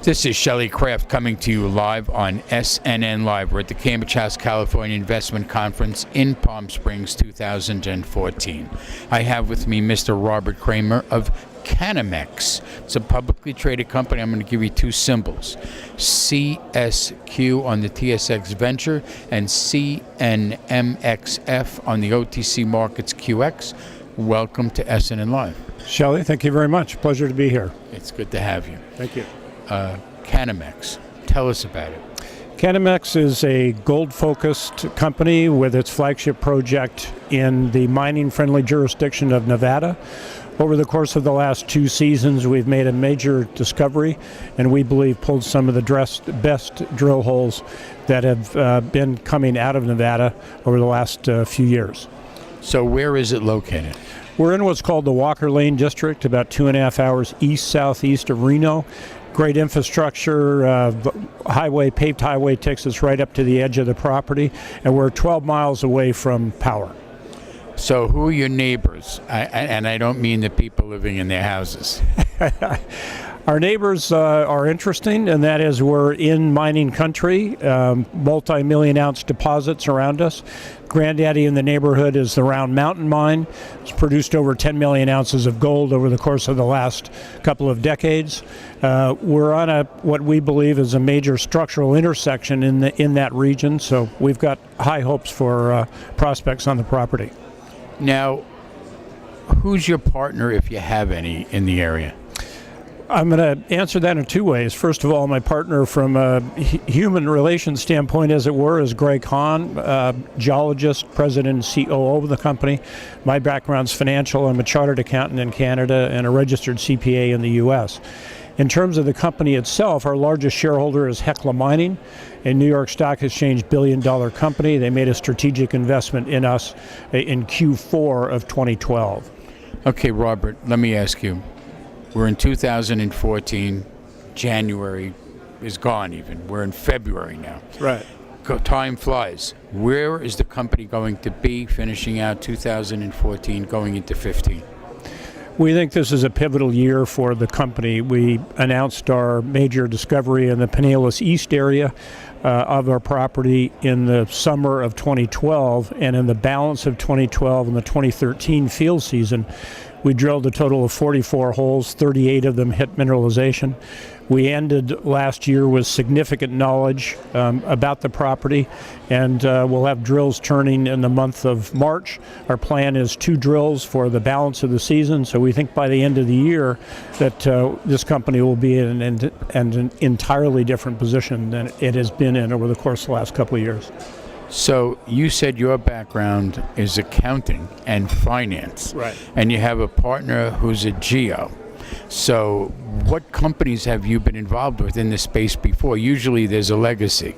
This is Shelley Kraft coming to you live on SNNLive. We're at the Cambridge, California Investment Conference in Palm Springs 2014. I have with me Mr. Robert Kramer of Canamex. It's a publicly traded company. I'm going to give you two symbols, CSQ on the TSX Venture and CNMXF on the OTC Markets QX. Welcome to SNNLive. Shelley, thank you very much. Pleasure to be here. It's good to have you. Thank you. Canamex, tell us about it. Canamex is a gold-focused company with its flagship project in the mining-friendly jurisdiction of Nevada. Over the course of the last 2 seasons, we've made a major discovery, and we believe pulled some of the best drill holes that have been coming out of Nevada over the last few years. So where is it located? We're in what's called the Walker Lane District, about 2.5 hours east-southeast of Reno. Great infrastructure, paved highway takes us right up to the edge of the property, and we're 12 miles away from power. So who are your neighbors? And I don't mean the people living in their houses. Our neighbors are interesting, and that is we're in mining country, multi-million ounce deposits around us. Granddaddy in the neighborhood is the Round Mountain Mine. It's produced over 10 million ounces of gold over the course of the last couple of decades. We're on what we believe is a major structural intersection in that region, so we've got high hopes for prospects on the property. Now, who's your partner, if you have any, in the area? I'm going to answer that in 2 ways. First of all, my partner from a human relations standpoint, as it were, is Greg Hahn, geologist, president and COO of the company. My background's financial. I'm a chartered accountant in Canada and a registered CPA in the U.S. In terms of the company itself, our largest shareholder is Hecla Mining, a New York Stock Exchange billion-dollar company. They made a strategic investment in us in Q4 of 2012. Okay, Robert, let me ask you. We're in 2014. January is gone even. We're in February now. Right. Time flies. Where is the company going to be finishing out 2014, going into 15? We think this is a pivotal year for the company. We announced our major discovery in the Pinellas East area of our property in the summer of 2012, and in the balance of 2012 and the 2013 field season, we drilled a total of 44 holes, 38 of them hit mineralization. We ended last year with significant knowledge about the property, and we'll have drills turning in the month of March. Our plan is 2 drills for the balance of the season, so we think by the end of the year that this company will be in an entirely different position than it has been in over the course of the last couple of years. So you said your background is accounting and finance. Right. And you have a partner who's a geo. So what companies have you been involved with in this space before? Usually there's a legacy.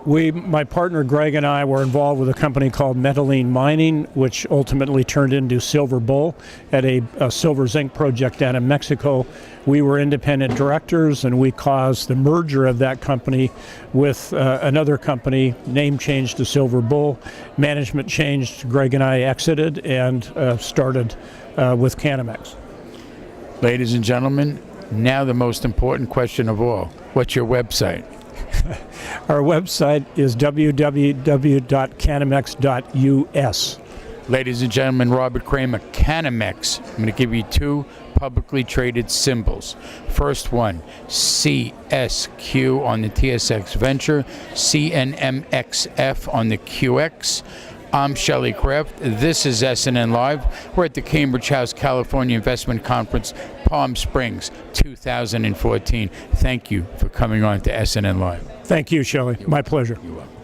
My partner Greg and I were involved with a company called Medellin Mining, which ultimately turned into Silver Bull at a silver zinc project down in Mexico. We were independent directors, and we caused the merger of that company with another company, name changed to Silver Bull. Management changed, Greg and I exited and started with Canamex. Ladies and gentlemen, now the most important question of all. What's your website? Our website is www.canamex.us. Ladies and gentlemen, Robert Kramer, Canamex. I'm going to give you 2 publicly traded symbols. First one, CSQ on the TSX Venture, CNMXF on the QX. I'm Shelley Kraft. This is SNNLive. We're at the Cambridge, California Investment Conference, Palm Springs, 2014. Thank you for coming on to SNNLive. Thank you, Shelley. My pleasure. You're welcome.